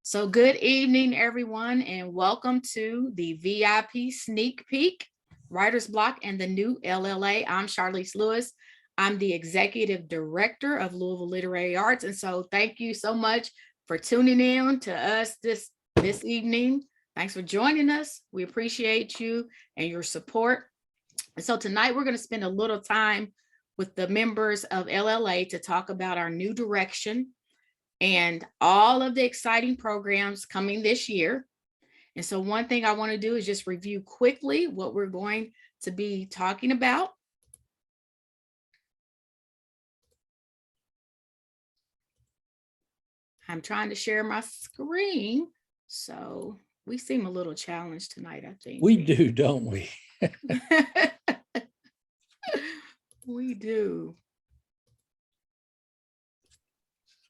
So good evening, everyone, and welcome to the VIP Sneak Peek, Writer's Block, and the new LLA. I'm Charlize Lewis. I'm the Executive Director of Louisville Literary Arts, and so thank you so much for tuning in to us this evening. Thanks for joining us. We appreciate you and your support. And so tonight we're going to spend a little time with the members of LLA to talk about our new direction and all of the exciting programs coming this year. And so one thing I want to do is just review quickly what we're going to be talking about. I'm trying to share my screen. So we seem a little challenged tonight, I think. We do, don't we? We do.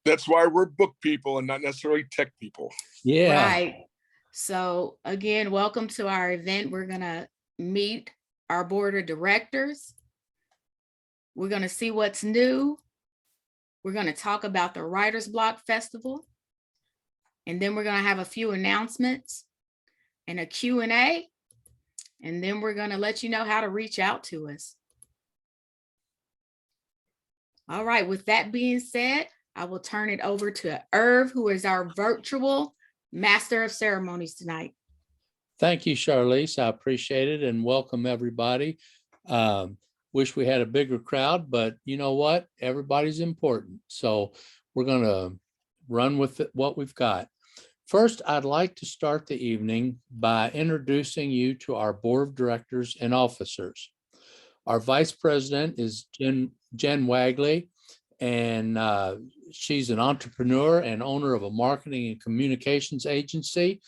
That's why we're book people and not necessarily tech people. Yeah. Right. So again, welcome to our event. We're going to meet our board of directors. We're going to see what's new. We're going to talk about the Writer's Block Festival. And then we're going to have a few announcements and a Q&A. And then we're going to let you know how to reach out to us. All right. With that being said, I will turn it over to Irv, who is our virtual master of ceremonies tonight. Thank you, Charlize. I appreciate it and welcome everybody. Wish we had a bigger crowd, but you know what? Everybody's important. So we're going to run with what we've got. First, I'd like to start the evening by introducing you to our board of directors and officers. Our vice president is Jen Wagley, and she's an entrepreneur and owner of a marketing and communications agency.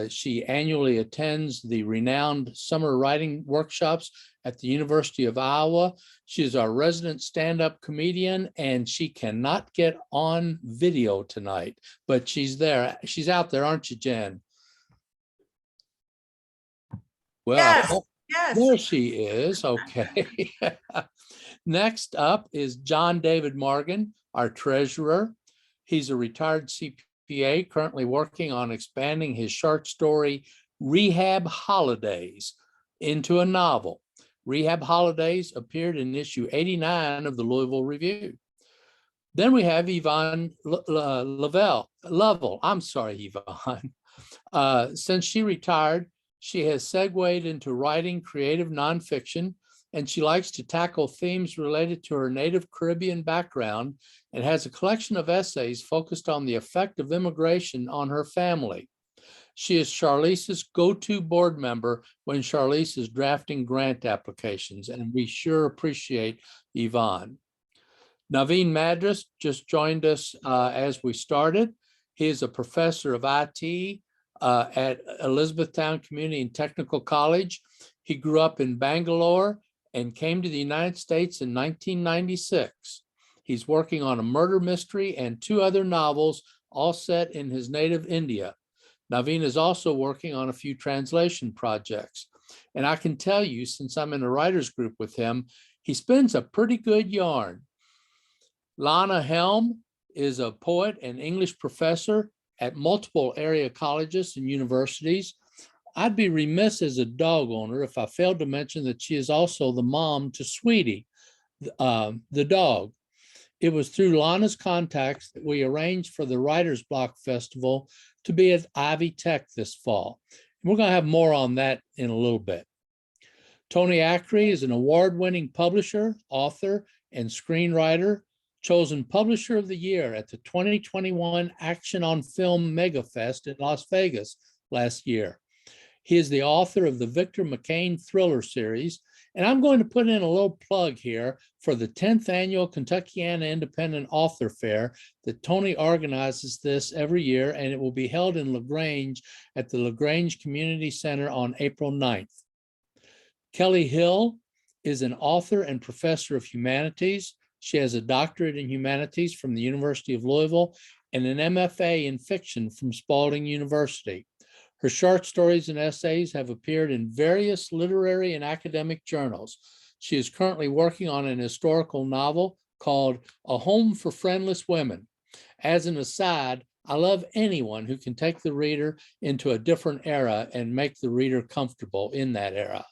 She annually attends the renowned summer writing workshops at the University of Iowa. She is our resident stand-up comedian, and she cannot get on video tonight, but she's there. She's out there, aren't you, Jen? Well, yes. There she is. Okay. Next up is John David Morgan, our treasurer. He's a retired CPA currently working on expanding his short story, Rehab Holidays, into a novel. Rehab Holidays appeared in issue 89 of the Louisville Review. Then we have Yvonne Lovell. I'm sorry, Yvonne. Since she retired, she has segued into writing creative nonfiction, and she likes to tackle themes related to her native Caribbean background and has a collection of essays focused on the effect of immigration on her family. She is Charlize's go-to board member when Charlize is drafting grant applications, and we sure appreciate Yvonne. Naveen Madras just joined us as we started. He is a professor of IT at Elizabethtown Community and Technical College. He grew up in Bangalore and came to the United States in 1996. He's working on a murder mystery and 2 other novels, all set in his native India. Naveen is also working on a few translation projects. And I can tell you, since I'm in a writer's group with him, he spins a pretty good yarn. Lana Helm is a poet and English professor at multiple area colleges and universities. I'd be remiss as a dog owner if I failed to mention that she is also the mom to Sweetie, the dog. It was through Lana's contacts that we arranged for the Writer's Block Festival to be at Ivy Tech this fall. And we're going to have more on that in a little bit. Tony Acri is an award-winning publisher, author, and screenwriter, chosen Publisher of the Year at the 2021 Action on Film Megafest in Las Vegas last year. He is the author of the Victor McCain thriller series, and I'm going to put in a little plug here for the 10th annual Kentuckiana Independent Author Fair that Tony organizes this every year, and it will be held in LaGrange at the LaGrange Community Center on April 9th. Kelly Hill is an author and professor of humanities. She has a doctorate in humanities from the University of Louisville and an MFA in fiction from Spalding University. Her short stories and essays have appeared in various literary and academic journals. She is currently working on an historical novel called A Home for Friendless Women. As an aside, I love anyone who can take the reader into a different era and make the reader comfortable in that era.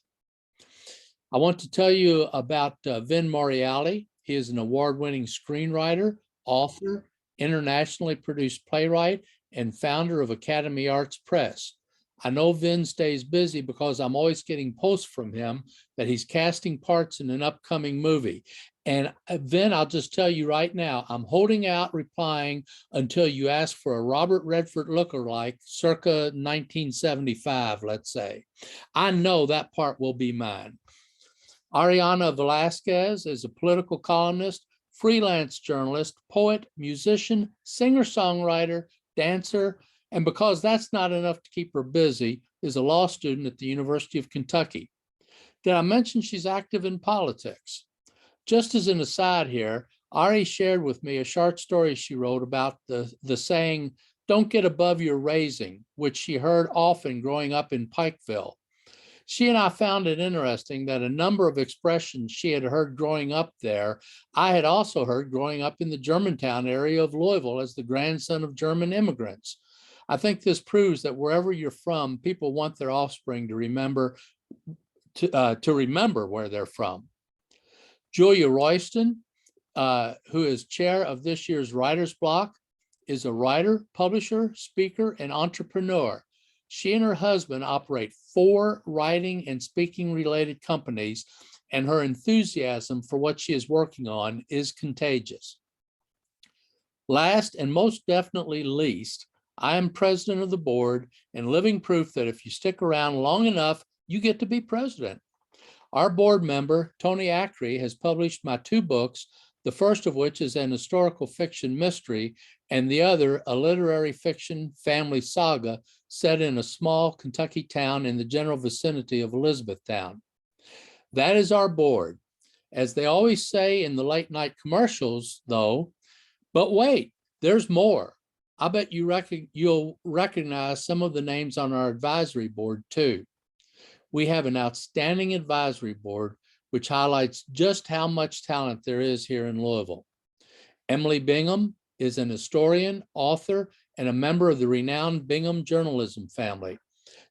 I want to tell you about Vin Moriali. He is an award-winning screenwriter, author, internationally produced playwright, and founder of Academy Arts Press. I know Vin stays busy because I'm always getting posts from him that he's casting parts in an upcoming movie. And Vin, I'll just tell you right now, I'm holding out replying until you ask for a Robert Redford lookalike circa 1975, let's say. I know that part will be mine. Ariana Velasquez is a political columnist, freelance journalist, poet, musician, singer-songwriter, dancer, and because that's not enough to keep her busy, is a law student at the University of Kentucky. Did I mention she's active in politics? Just as an aside here, Ari shared with me a short story she wrote about the saying, "Don't get above your raising," which she heard often growing up in Pikeville. She and I found it interesting that a number of expressions she had heard growing up there, I had also heard growing up in the Germantown area of Louisville as the grandson of German immigrants. I think this proves that wherever you're from, people want their offspring to remember where they're from. Julia Royston, who is chair of this year's Writer's Block, is a writer, publisher, speaker, and entrepreneur. She and her husband operate 4 writing and speaking related companies, and her enthusiasm for what she is working on is contagious. Last and most definitely least, I am president of the board and living proof that if you stick around long enough, you get to be president. Our board member, Tony Acri, has published my 2 books, the first of which is an historical fiction mystery, and the other a literary fiction family saga set in a small Kentucky town in the general vicinity of Elizabethtown. That is our board. As they always say in the late night commercials, though, but wait, there's more. I bet you'll recognize some of the names on our advisory board too. We have an outstanding advisory board, which highlights just how much talent there is here in Louisville. Emily Bingham is an historian, author, and a member of the renowned Bingham journalism family.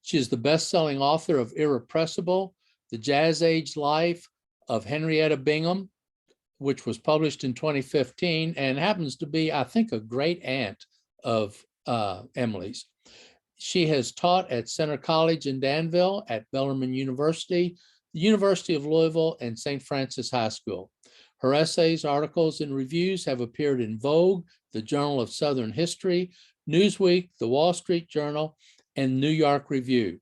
She is the best-selling author of Irrepressible, The Jazz Age Life of Henrietta Bingham, which was published in 2015 and happens to be, I think, a great aunt of Emily's. She has taught at Center College in Danville, at Bellarmine University, the University of Louisville, and St. Francis High School. Her essays, articles, and reviews have appeared in Vogue, the Journal of Southern History, Newsweek, the Wall Street Journal, and New York Review.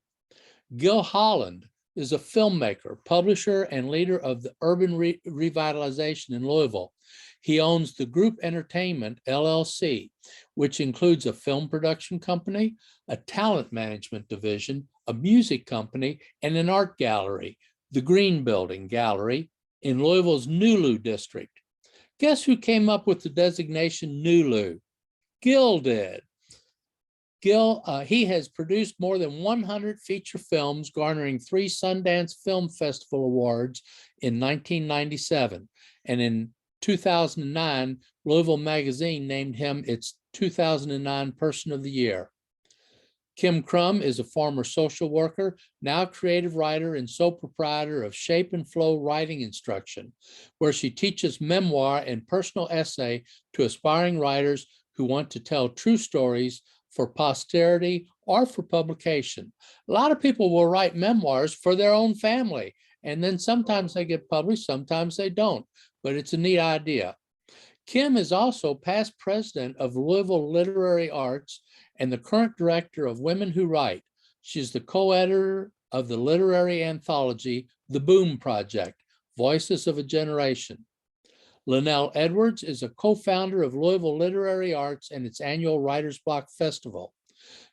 Gil Holland is a filmmaker, publisher, and leader of the urban revitalization in Louisville. He owns the Group Entertainment, LLC, which includes a film production company, a talent management division, a music company, and an art gallery, the Green Building Gallery, in Louisville's Nulu district. Guess who came up with the designation Nulu? Gil did. Gil, he has produced more than 100 feature films, garnering 3 Sundance Film Festival awards in 1997. And in 2009, Louisville Magazine named him its 2009 Person of the Year. Kim Crum is a former social worker, now creative writer and sole proprietor of Shape and Flow Writing Instruction, where she teaches memoir and personal essay to aspiring writers who want to tell true stories for posterity or for publication. A lot of people will write memoirs for their own family, and then sometimes they get published, sometimes they don't, but it's a neat idea. Kim is also past president of Louisville Literary Arts and the current director of Women Who Write. She's the co-editor of the literary anthology, The Boom Project, Voices of a Generation. Linnell Edwards is a co-founder of Louisville Literary Arts and its annual Writer's Block Festival.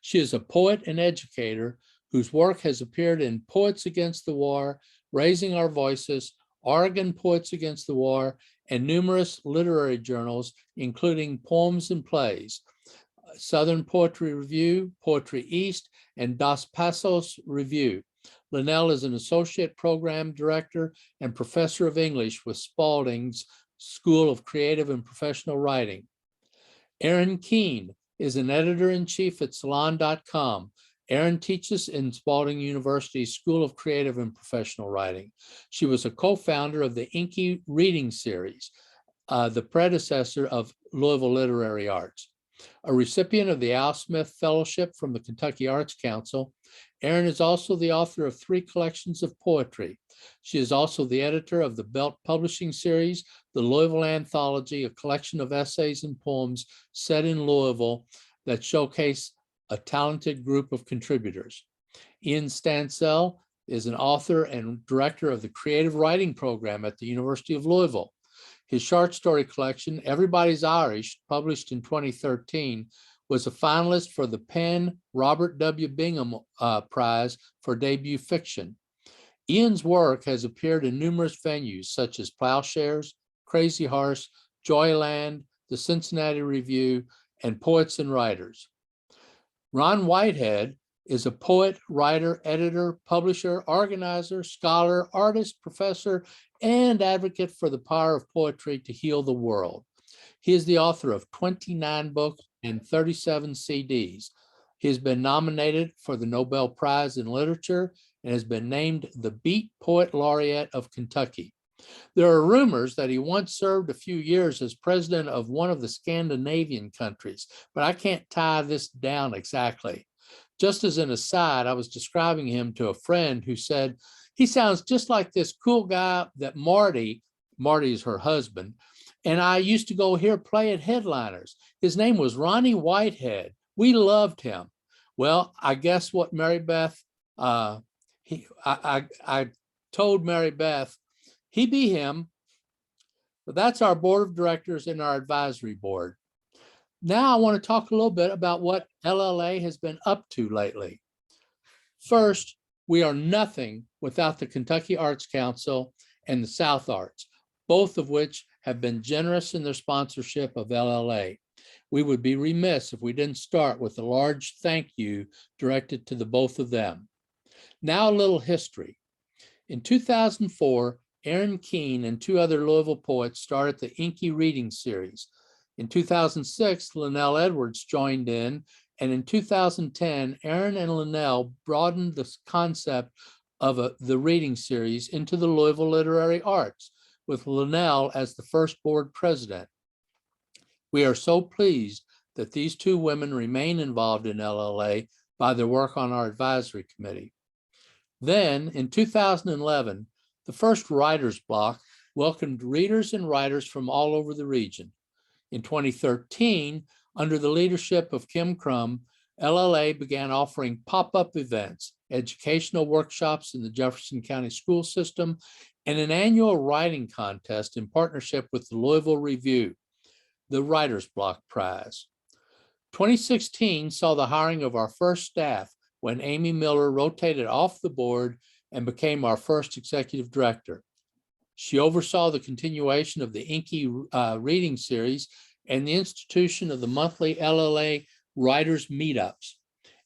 She is a poet and educator whose work has appeared in Poets Against the War, Raising Our Voices, Oregon Poets Against the War, and numerous literary journals, including Poems and Plays, Southern Poetry Review, Poetry East, and Dos Passos Review. Linnell is an associate program director and professor of English with Spalding's School of Creative and Professional Writing. Erin Keene is an editor-in-chief at salon.com. Erin teaches in Spalding University's School of Creative and Professional Writing. She was a co-founder of the Inky Reading Series, the predecessor of Louisville Literary Arts. A recipient of the Al Smith Fellowship from the Kentucky Arts Council, Erin is also the author of 3 collections of poetry. She is also the editor of the Belt Publishing Series, the Louisville Anthology, a collection of essays and poems set in Louisville that showcase a talented group of contributors. Ian Stancell is an author and director of the Creative Writing Program at the University of Louisville. His short story collection, Everybody's Irish, published in 2013, was a finalist for the Penn Robert W. Bingham Prize for Debut Fiction. Ian's work has appeared in numerous venues such as Plowshares, Crazy Horse, Joyland, the Cincinnati Review, and Poets and Writers. Ron Whitehead is a poet, writer, editor, publisher, organizer, scholar, artist, professor, and advocate for the power of poetry to heal the world. He is the author of 29 books and 37 CDs. He has been nominated for the Nobel Prize in Literature and has been named the Beat Poet Laureate of Kentucky. There are rumors that he once served a few years as president of one of the Scandinavian countries, but I can't tie this down exactly. Just as an aside, I was describing him to a friend who said, he sounds just like this cool guy that Marty is her husband, and I used to go hear play at Headliners. His name was Ronnie Whitehead. We loved him. Well, I guess what Mary Beth, I told Mary Beth, he be him. But that's our board of directors and our advisory board. Now I want to talk a little bit about what LLA has been up to lately. First, we are nothing without the Kentucky Arts Council and the South Arts, both of which have been generous in their sponsorship of LLA. We would be remiss if we didn't start with a large thank you directed to the both of them. Now a little history. In 2004, Aaron Keene and 2 other Louisville poets started the Inky Reading Series. In 2006, Linnell Edwards joined in, and in 2010, Aaron and Linnell broadened the concept of the reading series into the Louisville Literary Arts, with Linnell as the first board president. We are so pleased that these 2 women remain involved in LLA by their work on our advisory committee. Then, in 2011, the first writer's block welcomed readers and writers from all over the region. In 2013, under the leadership of Kim Crum, LLA began offering pop-up events, educational workshops in the Jefferson County school system, and an annual writing contest in partnership with the Louisville Review, the Writer's Block Prize. 2016 saw the hiring of our first staff when Amy Miller rotated off the board and became our first executive director. She oversaw the continuation of the Inky Reading Series and the institution of the monthly LLA Writers Meetups.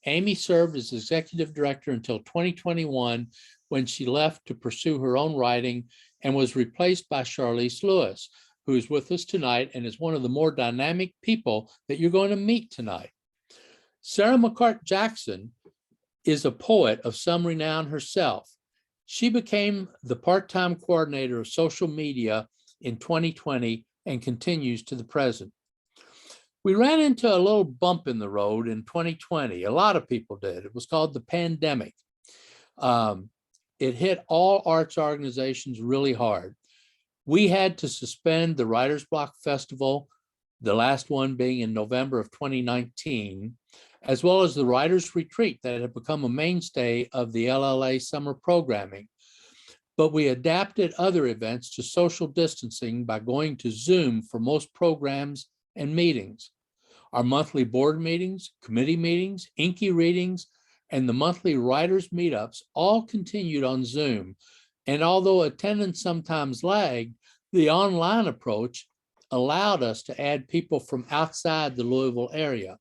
Amy served as executive director until 2021, when she left to pursue her own writing and was replaced by Charlize Lewis, who is with us tonight and is one of the more dynamic people that you're going to meet tonight. Sarah Mccart-Jackson is a poet of some renown herself. She became the part-time coordinator of social media in 2020 and continues to the present. We ran into a little bump in the road in 2020. A lot of people did. It was called the pandemic. It hit all arts organizations really hard. We had to suspend the Writer's Block Festival, the last one being in November of 2019, as well as the Writers Retreat that had become a mainstay of the LLA summer programming. But we adapted other events to social distancing by going to Zoom for most programs and meetings. Our monthly board meetings, committee meetings, Inky readings, and the monthly writers meetups all continued on Zoom. And although attendance sometimes lagged, the online approach allowed us to add people from outside the Louisville area.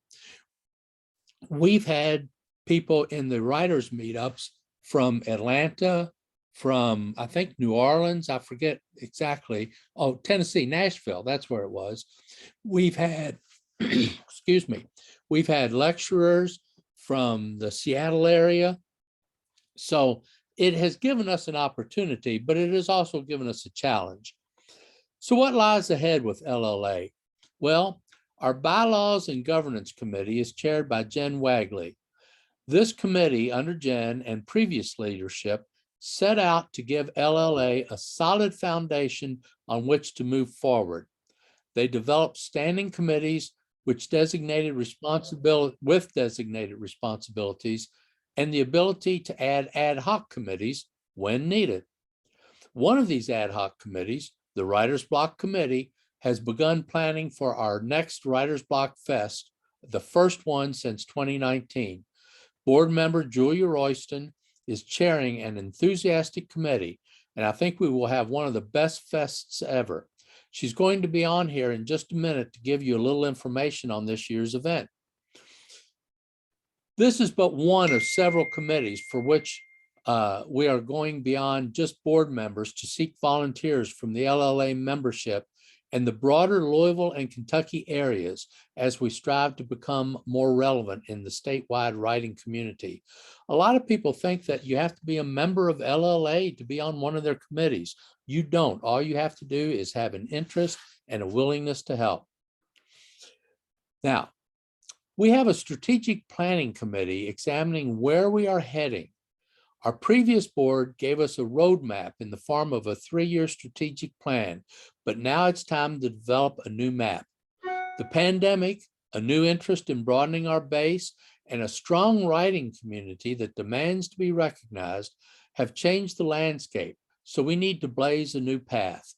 We've had people in the writers meetups from Atlanta, from I think New Orleans, I forget exactly. Oh, Tennessee, Nashville, that's where it was. We've had, excuse me, We've had lecturers from the Seattle area. So it has given us an opportunity, but it has also given us a challenge. So what lies ahead with LLA? Well, our Bylaws and Governance Committee is chaired by Jen Wagley. This committee, under Jen and previous leadership, set out to give LLA a solid foundation on which to move forward. They developed standing committees with designated responsibilities and the ability to add ad hoc committees when needed. One of these ad hoc committees, the Writer's Block Committee, has begun planning for our next Writer's Block Fest, the first one since 2019. Board member Julia Royston is chairing an enthusiastic committee, and I think we will have one of the best fests ever. She's going to be on here in just a minute to give you a little information on this year's event. This is but one of several committees for which we are going beyond just board members to seek volunteers from the LLA membership and the broader Louisville and Kentucky areas as we strive to become more relevant in the statewide writing community. A lot of people think that you have to be a member of LLA to be on one of their committees. You don't. All you have to do is have an interest and a willingness to help. Now, we have a strategic planning committee examining where we are heading. Our previous board gave us a roadmap in the form of a 3-year strategic plan, but now it's time to develop a new map. The pandemic, a new interest in broadening our base, and a strong writing community that demands to be recognized have changed the landscape, so we need to blaze a new path.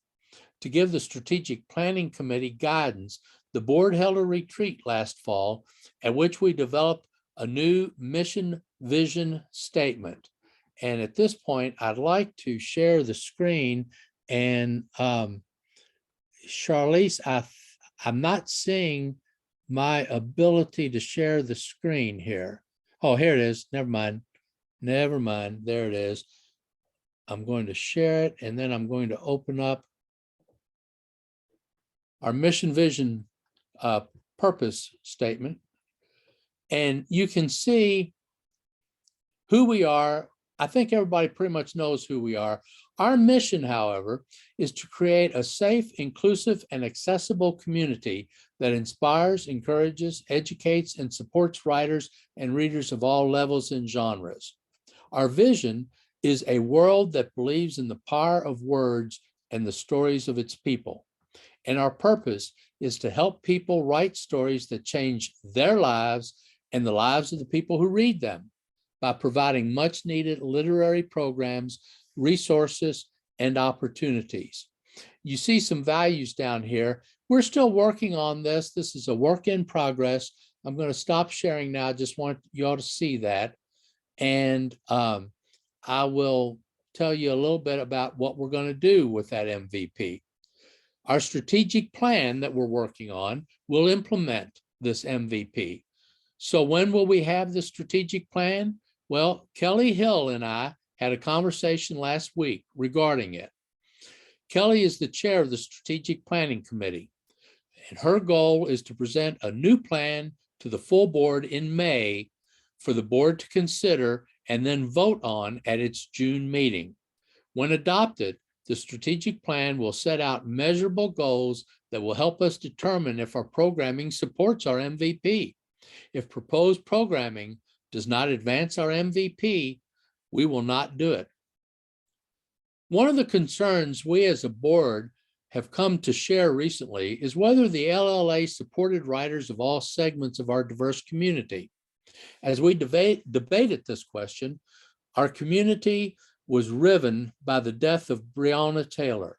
To give the strategic planning committee guidance, the board held a retreat last fall at which we developed a new mission vision statement. And at this point, I'd like to share the screen. And Charlize, I'm not seeing my ability to share the screen here. Oh, here it is. Never mind. Never mind. There it is. I'm going to share it, and then I'm going to open up our mission vision purpose statement. And you can see who we are. I think everybody pretty much knows who we are. Our mission, however, is to create a safe, inclusive, and accessible community that inspires, encourages, educates, and supports writers and readers of all levels and genres. Our vision is a world that believes in the power of words and the stories of its people. And our purpose is to help people write stories that change their lives and the lives of the people who read them, by providing much needed literary programs, resources, and opportunities. You see some values down here. We're still working on this. This is a work in progress. I'm going to stop sharing now. I just want you all to see that. And I will tell you a little bit about what we're going to do with that MVP. Our strategic plan that we're working on will implement this MVP. So when will we have the strategic plan? Well, Kelly Hill and I had a conversation last week regarding it. Kelly is the chair of the Strategic Planning Committee, and her goal is to present a new plan to the full board in May for the board to consider and then vote on at its June meeting. When adopted, the strategic plan will set out measurable goals that will help us determine if our programming supports our MVP. If proposed programming does not advance our MVP, we will not do it. One of the concerns we as a board have come to share recently is whether the LLA supported writers of all segments of our diverse community. As we debated this question, our community was riven by the death of Breonna Taylor.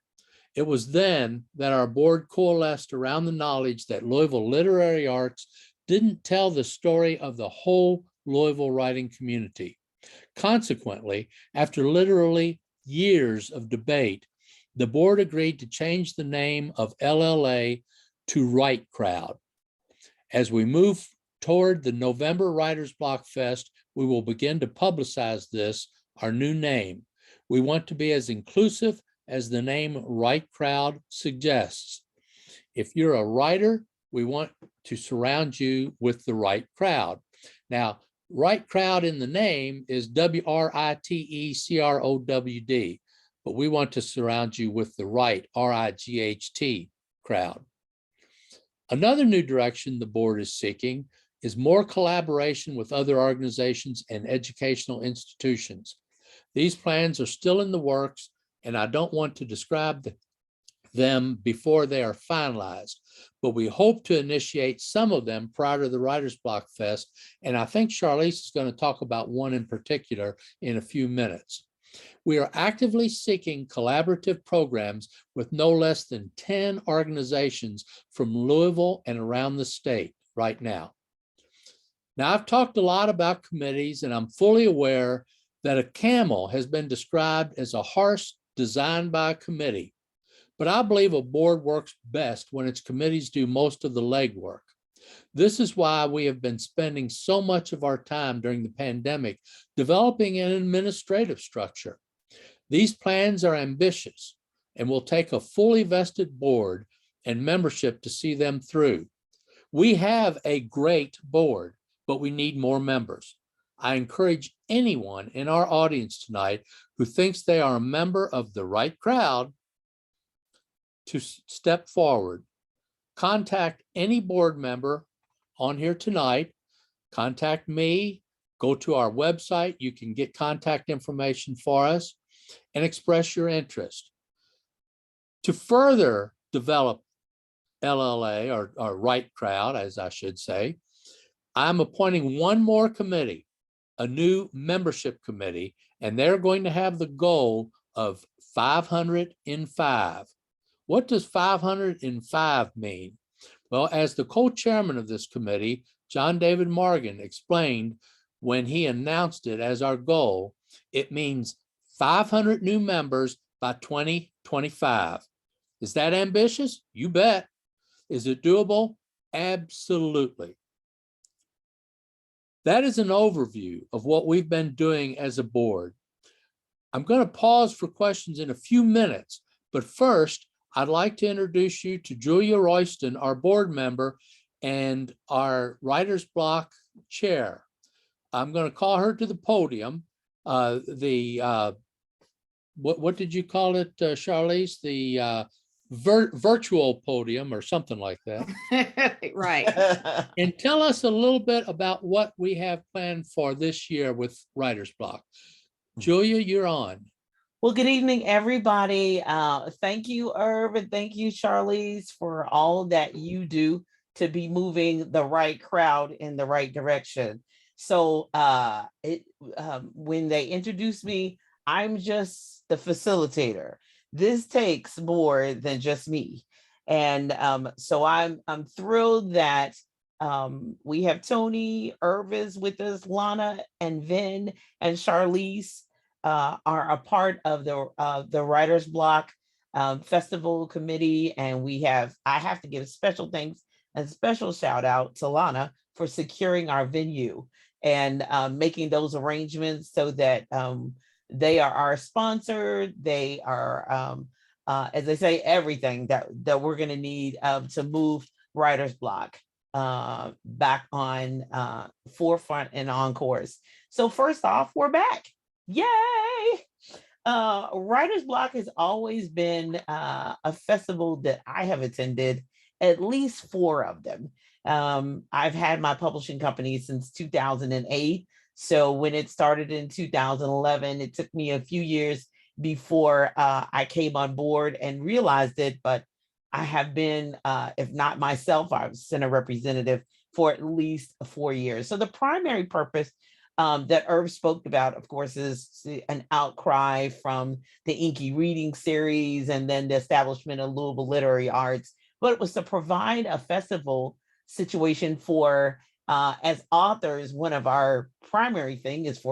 It was then that our board coalesced around the knowledge that Louisville literary arts didn't tell the story of the whole Louisville writing community. Consequently, after literally years of debate, the board agreed to change the name of LLA to Write Crowd. As we move toward the November Writers Block Fest, we will begin to publicize this, our new name. We want to be as inclusive as the name Write Crowd suggests. If you're a writer, we want to surround you with the right crowd. Now, right crowd in the name is WRITECROWD, but we want to surround you with the right RIGHT crowd. Another new direction the board is seeking is more collaboration with other organizations and educational institutions. These plans are still in the works, and I don't want to describe them before they are finalized, but we hope to initiate some of them prior to the Writers Block Fest. And I think Charlize is going to talk about one in particular in a few minutes. We are actively seeking collaborative programs with no less than 10 organizations from Louisville and around the state right now. Now, I've talked a lot about committees, and I'm fully aware that a camel has been described as a horse designed by a committee. But I believe a board works best when its committees do most of the legwork. This is why we have been spending so much of our time during the pandemic developing an administrative structure. These plans are ambitious and will take a fully vested board and membership to see them through. We have a great board, but we need more members. I encourage anyone in our audience tonight who thinks they are a member of the right crowd to step forward. Contact any board member on here tonight. Contact me. Go to our website. You can get contact information for us and express your interest. To further develop LLA, or right crowd, as I should say, I'm appointing one more committee, a new membership committee, and they're going to have the goal of 505. What does 505 mean? Well, as the co-chairman of this committee, John David Morgan, explained when he announced it as our goal, it means 500 new members by 2025. Is that ambitious? You bet. Is it doable? Absolutely. That is an overview of what we've been doing as a board. I'm going to pause for questions in a few minutes, but first, I'd like to introduce you to Julia Royston, our board member and our Writer's Block chair. I'm going to call her to the podium. What did you call it, Charlize? The virtual podium or something like that. Right. And tell us a little bit about what we have planned for this year with Writer's Block. Julia, you're on. Well, good evening, everybody. Thank you, Irv, and thank you, Charlize, for all that you do to be moving the right crowd in the right direction. So when they introduced me, I'm just the facilitator. This takes more than just me. And so I'm thrilled that we have Tony, Irv is with us, Lana and Vin and Charlize are a part of the Writer's Block Festival Committee. And I have to give special thanks and special shout out to Lana for securing our venue and making those arrangements so that they are our sponsor. They are, as I say, everything that we're going to need to move Writer's Block back on forefront and on course. So first off, we're back. Yay! Writer's Block has always been a festival that I have attended, at least 4 of them. I've had my publishing company since 2008. So when it started in 2011, it took me a few years before I came on board and realized it, but I have been, if not myself, I was Senate representative for at least 4 years. So the primary purpose that Irv spoke about, of course, is an outcry from the Inky Reading Series and then the establishment of Louisville Literary Arts, but it was to provide a festival situation for, as authors, one of our primary thing is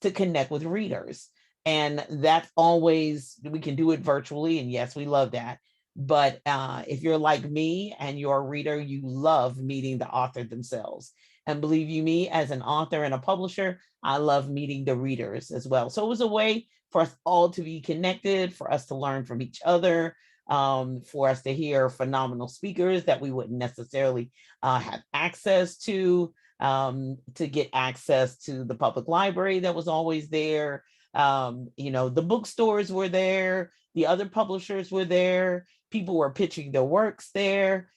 to connect with readers. And that's always, we can do it virtually, and yes, we love that. But if you're like me and you're a reader, you love meeting the author themselves. And believe you me, as an author and a publisher, I love meeting the readers as well. So it was a way for us all to be connected, for us to learn from each other, for us to hear phenomenal speakers that we wouldn't necessarily have access to get access to the public library that was always there. The bookstores were there, the other publishers were there, people were pitching their works there.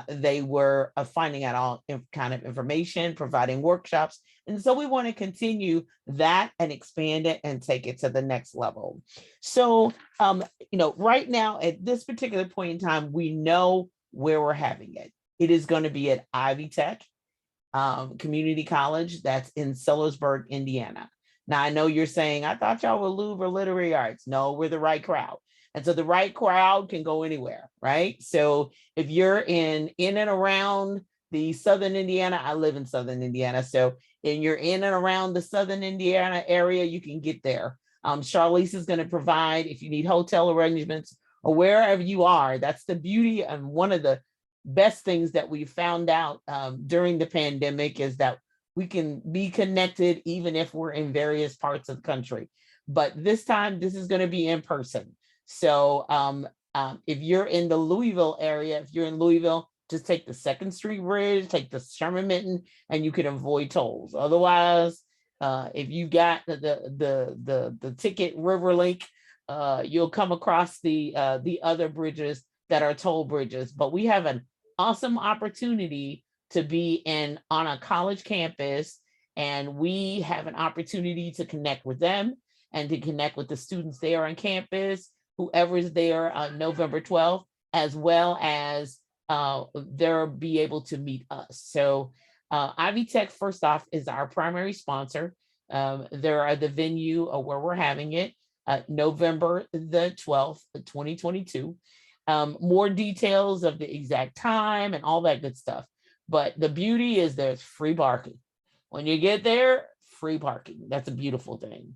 They were finding out all kind of information, providing workshops. And so we want to continue that and expand it and take it to the next level. So, right now at this particular point in time, we know where we're having it. It is going to be at Ivy Tech Community College. That's in Sellersburg, Indiana. Now, I know you're saying, I thought y'all were Louvre Literary Arts. No, we're the right crowd. And so the right crowd can go anywhere, right? So if you're in and around the Southern Indiana, I live in Southern Indiana. So if you're in and around the Southern Indiana area, you can get there. Charlize is going to provide, if you need hotel arrangements or wherever you are, that's the beauty. And one of the best things that we found out during the pandemic is that we can be connected even if we're in various parts of the country. But this time, this is going to be in person. So if you're in the Louisville area, if you're in Louisville, just take the 2nd Street Bridge, take the Sherman Minton, and you can avoid tolls. Otherwise, if you got the ticket Riverlink, you'll come across the other bridges that are toll bridges. But we have an awesome opportunity to be on a college campus, and we have an opportunity to connect with them and to connect with the students there on campus, whoever is there on November 12th, as well as they'll be able to meet us. So Ivy Tech, first off, is our primary sponsor. There are the venue where we're having it, November the 12th, 2022. More details of the exact time and all that good stuff. But the beauty is there's free parking. When you get there, free parking. That's a beautiful thing.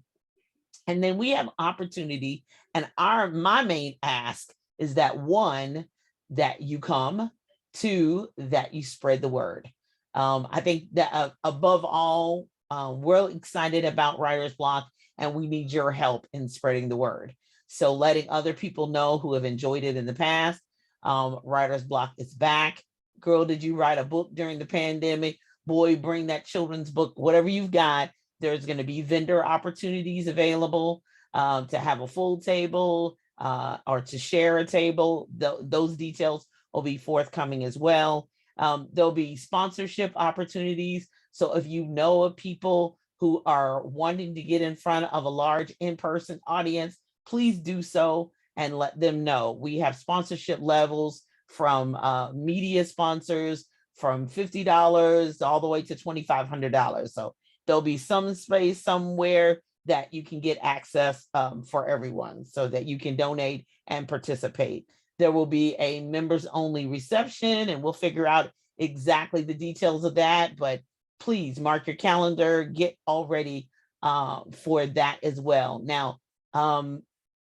And then we have opportunity, and my main ask is that 1, that you come, 2, that you spread the word. I think that above all, we're excited about Writer's Block, and we need your help in spreading the word. So letting other people know who have enjoyed it in the past. Writer's Block is back. Girl, did you write a book during the pandemic? Boy, bring that children's book, whatever you've got. There's going to be vendor opportunities available to have a full table or to share a table. Those details will be forthcoming as well. There'll be sponsorship opportunities. So if you know of people who are wanting to get in front of a large in-person audience, please do so and let them know. We have sponsorship levels from media sponsors from $50 all the way to $2,500. So there'll be some space somewhere that you can get access for everyone so that you can donate and participate. There will be a members only reception, and we'll figure out exactly the details of that, but please mark your calendar, get all ready for that as well. Now,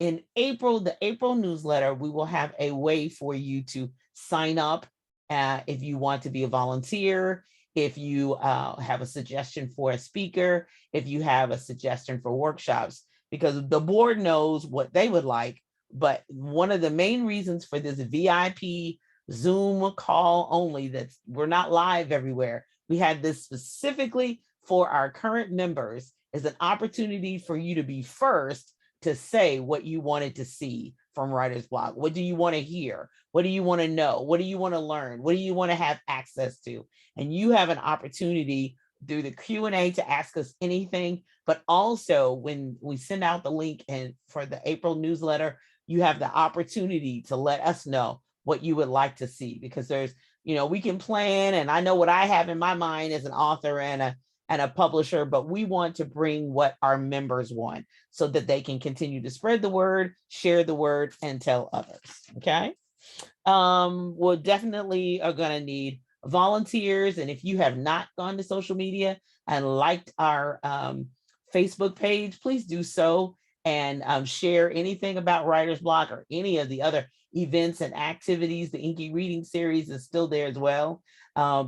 in April, the April newsletter, we will have a way for you to sign up if you want to be a volunteer, if you have a suggestion for a speaker, if you have a suggestion for workshops, because the board knows what they would like. But one of the main reasons for this VIP Zoom call only, that we're not live everywhere, we had this specifically for our current members, is an opportunity for you to be first to say what you wanted to see from Writer's Block. What do you want to hear? What do you want to know? What do you want to learn? What do you want to have access to? And you have an opportunity through the Q&A to ask us anything, but also when we send out the link and for the April newsletter, you have the opportunity to let us know what you would like to see, because there's, we can plan, and I know what I have in my mind as an author and a publisher, but we want to bring what our members want so that they can continue to spread the word, share the word, and tell others. Okay. We'll definitely are going to need volunteers. And if you have not gone to social media and liked our Facebook page, please do so and share anything about Writer's Block or any of the other events and activities. The Inky Reading Series is still there as well,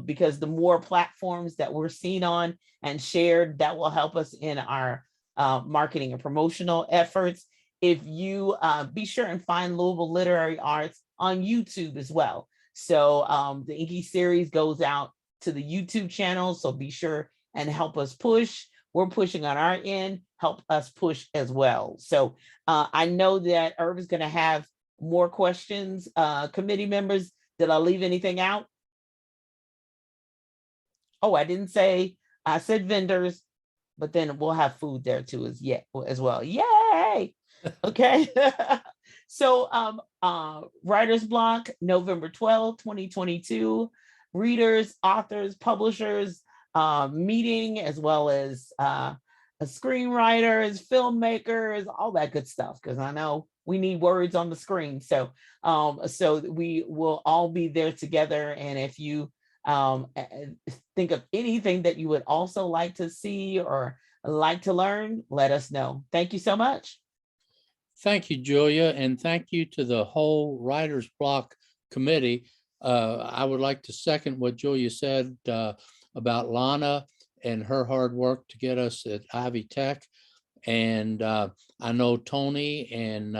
because the more platforms that we're seen on and shared, that will help us in our marketing and promotional efforts. if you be sure and find Louisville Literary Arts on YouTube as well. So the Inky series goes out to the YouTube channel. So be sure and help us push. We're pushing on our end, help us push as well. So I know that Irv is going to have more questions. Committee members, did I leave anything out? Oh, I didn't say, I said vendors, but then we'll have food there too as well. Yay. Okay. So writer's block, November 12th, 2022. Readers, authors, publishers meeting, as well as screenwriters, filmmakers, all that good stuff, because I know we need words on the screen. So we will all be there together. And if you think of anything that you would also like to see or like to learn, let us know. Thank you so much. Thank you, Julia, and thank you to the whole Writer's Block committee. I would like to second what Julia said about Lana and her hard work to get us at Ivy Tech. And I know Tony and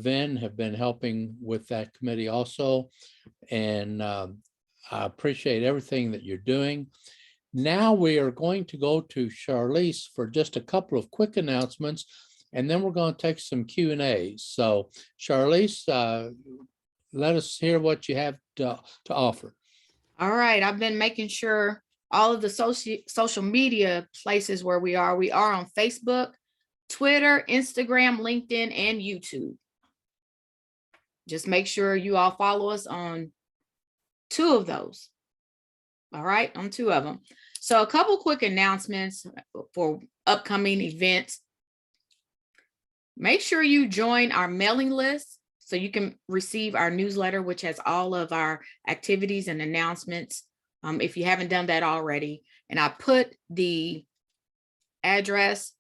Vin have been helping with that committee also. And I appreciate everything that you're doing. Now we are going to go to Charlize for just a couple of quick announcements, and then we're going to take some Q&As. So Charlize, let us hear what you have to offer. All right, I've been making sure all of the social media places where we are on Facebook, Twitter, Instagram, LinkedIn, and YouTube. Just make sure you all follow us on 2 of those. All right, on 2 of them. So a couple quick announcements for upcoming events. Make sure you join our mailing list so you can receive our newsletter, which has all of our activities and announcements, if you haven't done that already. And I put the address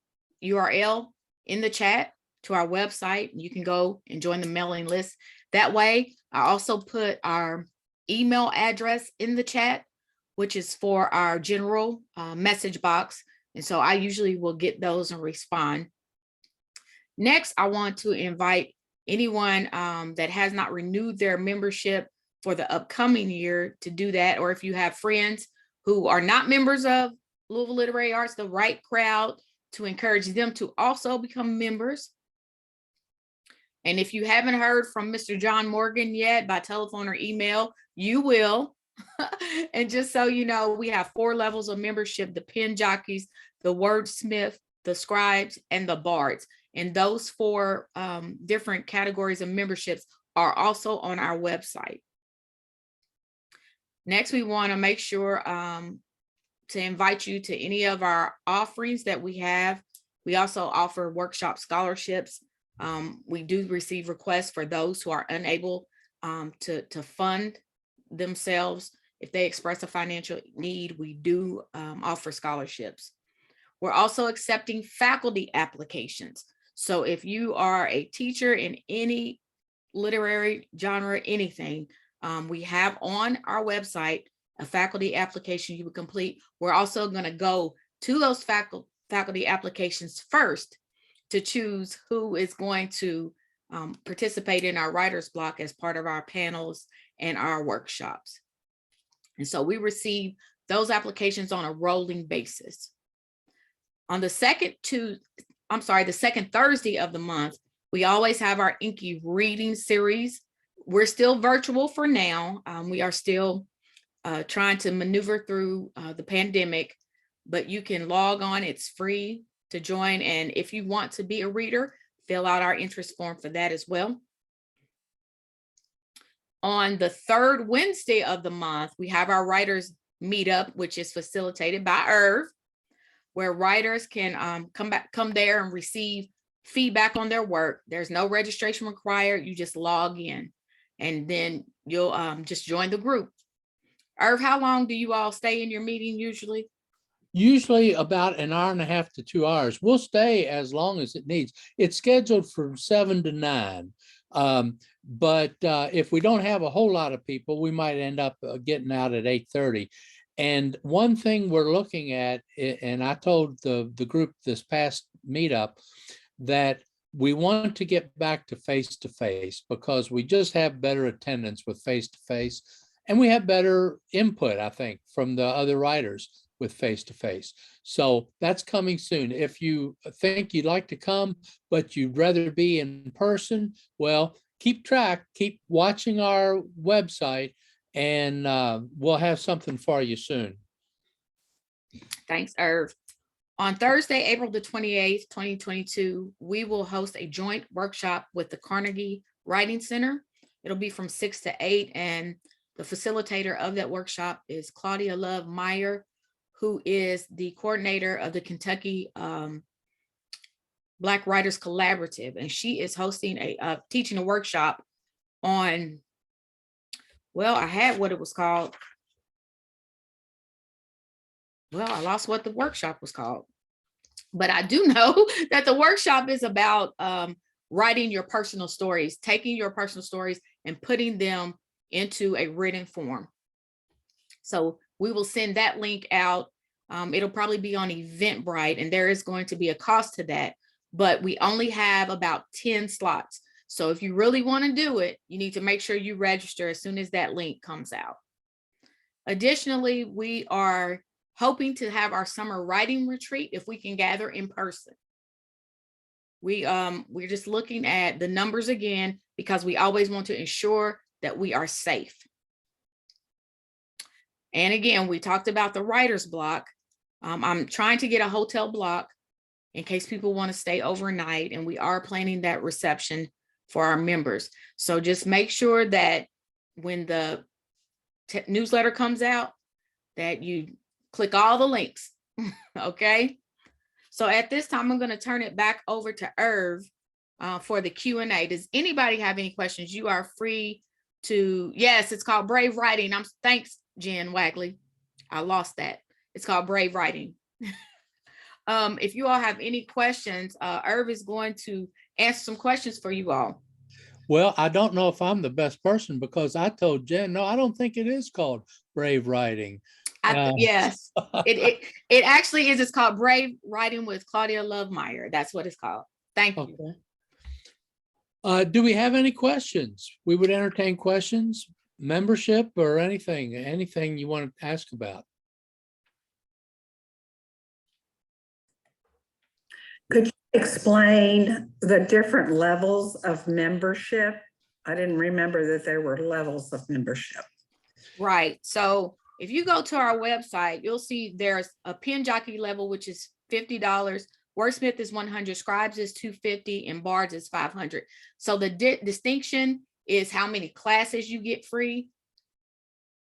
URL in the chat to our website. You can go and join the mailing list that way. I also put our email address in the chat, which is for our general message box. And so I usually will get those and respond. Next, I want to invite anyone that has not renewed their membership for the upcoming year to do that. Or if you have friends who are not members of Louisville Literary Arts, the right crowd, to encourage them to also become members. And if you haven't heard from Mr. John Morgan yet by telephone or email, you will. And just so you know, we have 4 levels of membership: the pen jockeys, the wordsmith, the scribes, and the bards. And those 4 different categories of memberships are also on our website. Next, we want to make sure to invite you to any of our offerings that we have. We also offer workshop scholarships. We do receive requests for those who are unable to fund themselves. If they express a financial need, we do offer scholarships. We're also accepting faculty applications. So if you are a teacher in any literary genre, anything, we have on our website a faculty application you would complete. We're also going to go to those faculty applications first to choose who is going to participate in our writer's block as part of our panels and our workshops. And so we receive those applications on a rolling basis. On the second Thursday of the month, we always have our Inky reading series. We're still virtual for now. We are still trying to maneuver through the pandemic, but you can log on. It's free to join. And if you want to be a reader, fill out our interest form for that as well. On the 3rd Wednesday of the month, we have our writers meetup, which is facilitated by Irv, where writers can come there and receive feedback on their work. There's no registration required. You just log in and then you'll just join the group. Irv, how long do you all stay in your meeting usually? Usually about 1.5 to 2 hours. We'll stay as long as it needs. It's scheduled from 7 to 9. But if we don't have a whole lot of people, we might end up getting out at 8:30. And one thing we're looking at, and I told the group this past meetup, that we want to get back to face-to-face because we just have better attendance with face-to-face, and we have better input, I think, from the other writers with face-to-face. So that's coming soon. If you think you'd like to come, but you'd rather be in person, well, keep track, keep watching our website, and we'll have something for you soon. Thanks, Irv. On Thursday, April the 28th, 2022, we will host a joint workshop with the Carnegie Writing Center. It'll be from 6 to 8, and the facilitator of that workshop is Claudia Love Meyer, who is the coordinator of the Kentucky Black Writers Collaborative, and she is hosting teaching a workshop on, well, I had what it was called. Well, I lost what the workshop was called, but I do know that the workshop is about writing your personal stories, taking your personal stories and putting them into a written form. So we will send that link out. It'll probably be on Eventbrite, and there is going to be a cost to that, but we only have about 10 slots. So if you really want to do it, you need to make sure you register as soon as that link comes out. Additionally, we are hoping to have our summer writing retreat if we can gather in person. We're just looking at the numbers again because we always want to ensure that we are safe. And again, we talked about the writer's block. I'm trying to get a hotel block in case people want to stay overnight, and we are planning that reception for our members. So just make sure that when the newsletter comes out, that you click all the links, okay? So at this time, I'm going to turn it back over to Irv for the Q&A. Does anybody have any questions? You are free to, yes, it's called Brave Writing. Thanks, Jen Wagley. I lost that. It's called Brave Writing. If you all have any questions, Irv is going to answer some questions for you all. Well, I don't know if I'm the best person because I told Jen, no, I don't think it is called Brave Writing. Yes, it actually is. It's called Brave Writing with Claudia Love Meyer. That's what it's called. Thank you. Okay. Do we have any questions? We would entertain questions, membership, or anything you want to ask about. Could you explain the different levels of membership? I didn't remember that there were levels of membership. Right. So if you go to our website, you'll see there's a pen jockey level, which is $50. Wordsmith is $100, Scribes is $250, and Bards is $500. So the distinction is how many classes you get free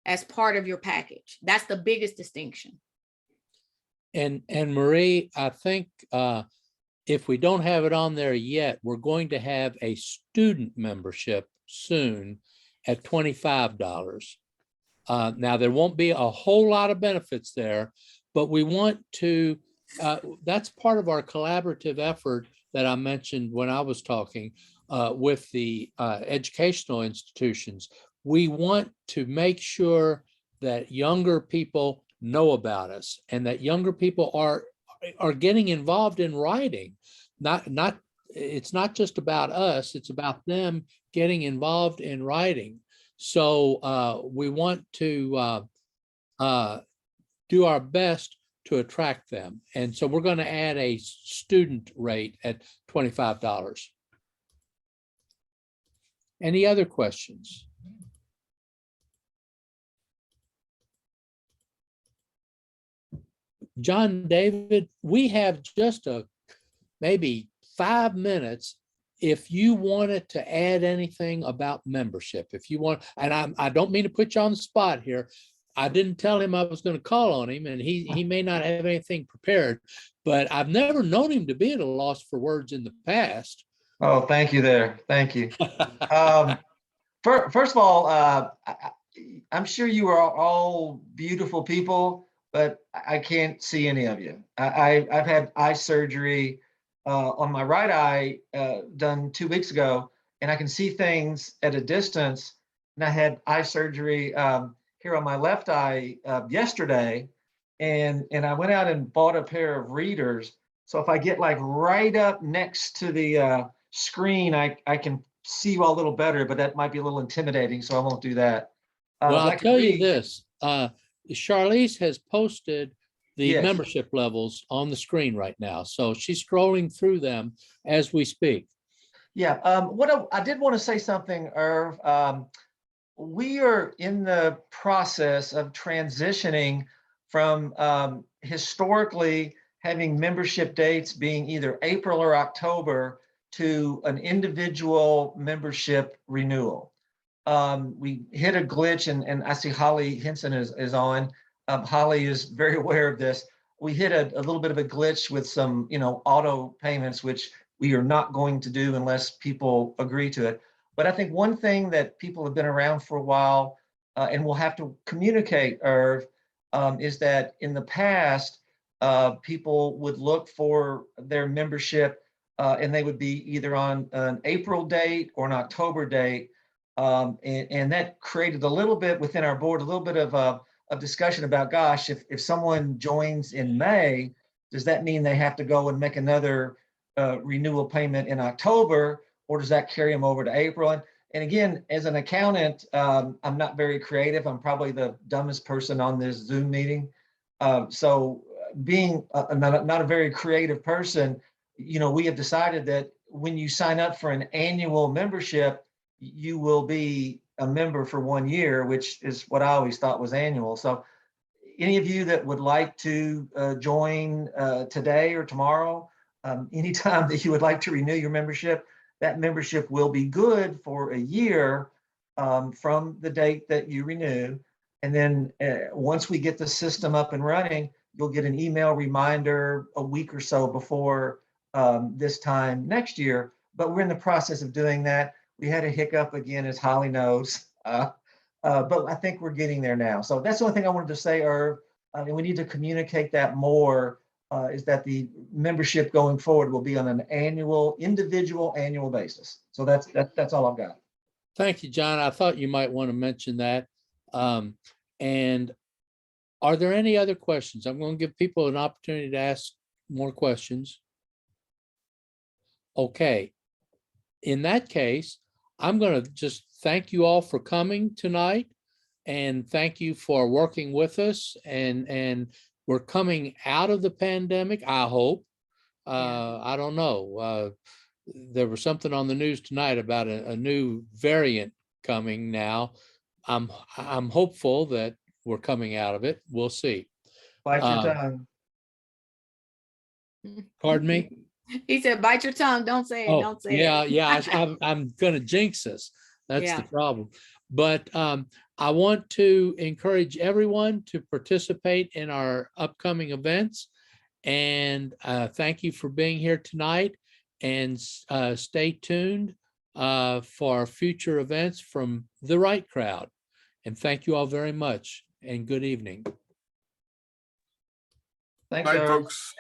as part of your package. That's the biggest distinction. And Marie, I think if we don't have it on there yet, we're going to have a student membership soon at $25. Now, there won't be a whole lot of benefits there, but we want to, that's part of our collaborative effort that I mentioned when I was talking with the educational institutions. We want to make sure that younger people know about us and that younger people are getting involved in writing. It's not just about us, it's about them getting involved in writing. So we want to do our best to attract them. And so we're going to add a student rate at $25. Any other questions? John David, we have just maybe 5 minutes if you wanted to add anything about membership. If you want, and I don't mean to put you on the spot here. I didn't tell him I was going to call on him, and he may not have anything prepared, but I've never known him to be at a loss for words in the past. Oh, thank you there. Thank you. First of all, I'm sure you are all beautiful people, but I can't see any of you. I've had eye surgery on my right eye done 2 weeks ago, and I can see things at a distance. And I had eye surgery here on my left eye yesterday, and I went out and bought a pair of readers So if I get like right up next to the screen, I can see you all a little better, but that might be a little intimidating, so I won't do that. Well, but I I'll can tell you read. this, Charlize has posted the Yes. membership levels on the screen right now. So she's scrolling through them as we speak. Yeah, I did want to say something, Irv. We are in the process of transitioning from historically having membership dates being either April or October to an individual membership renewal. We hit a glitch, and I see Holly Henson is on. Holly is very aware of this. We hit a little bit of a glitch with some, auto payments, which we are not going to do unless people agree to it. But I think one thing that people have been around for a while, and will have to communicate, Irv, is that in the past, people would look for their membership, and they would be either on an April date or an October date. And that created a little bit within our board, a little bit of discussion about, gosh, if someone joins in May, does that mean they have to go and make another renewal payment in October, or does that carry them over to April? And again, as an accountant, I'm not very creative. I'm probably the dumbest person on this Zoom meeting. So being not a very creative person, we have decided that when you sign up for an annual membership, you will be a member for 1 year, which is what I always thought was annual. So any of you that would like to join today or tomorrow, anytime that you would like to renew your membership, that membership will be good for a year from the date that you renew. And then once we get the system up and running, you'll get an email reminder a week or so before this time next year. But we're in the process of doing that. We had a hiccup again, as Holly knows, but I think we're getting there now. So that's the only thing I wanted to say, Irv, and we need to communicate that more, is that the membership going forward will be on an individual annual basis. So that's all I've got. Thank you, John. I thought you might want to mention that. And are there any other questions? I'm going to give people an opportunity to ask more questions. Okay. In that case, I'm going to just thank you all for coming tonight, and thank you for working with us. And we're coming out of the pandemic, I hope. I don't know. There was something on the news tonight about a new variant coming now. I'm hopeful that we're coming out of it. We'll see. Bite your tongue. Pardon me? He said, bite your tongue. Don't say it. Oh, Don't say yeah, it. yeah. I'm going to jinx us. That's Yeah. the problem. But I want to encourage everyone to participate in our upcoming events. And thank you for being here tonight. And stay tuned for future events from the Right Crowd. And thank you all very much, and good evening. Thanks, Bye, Irv. folks.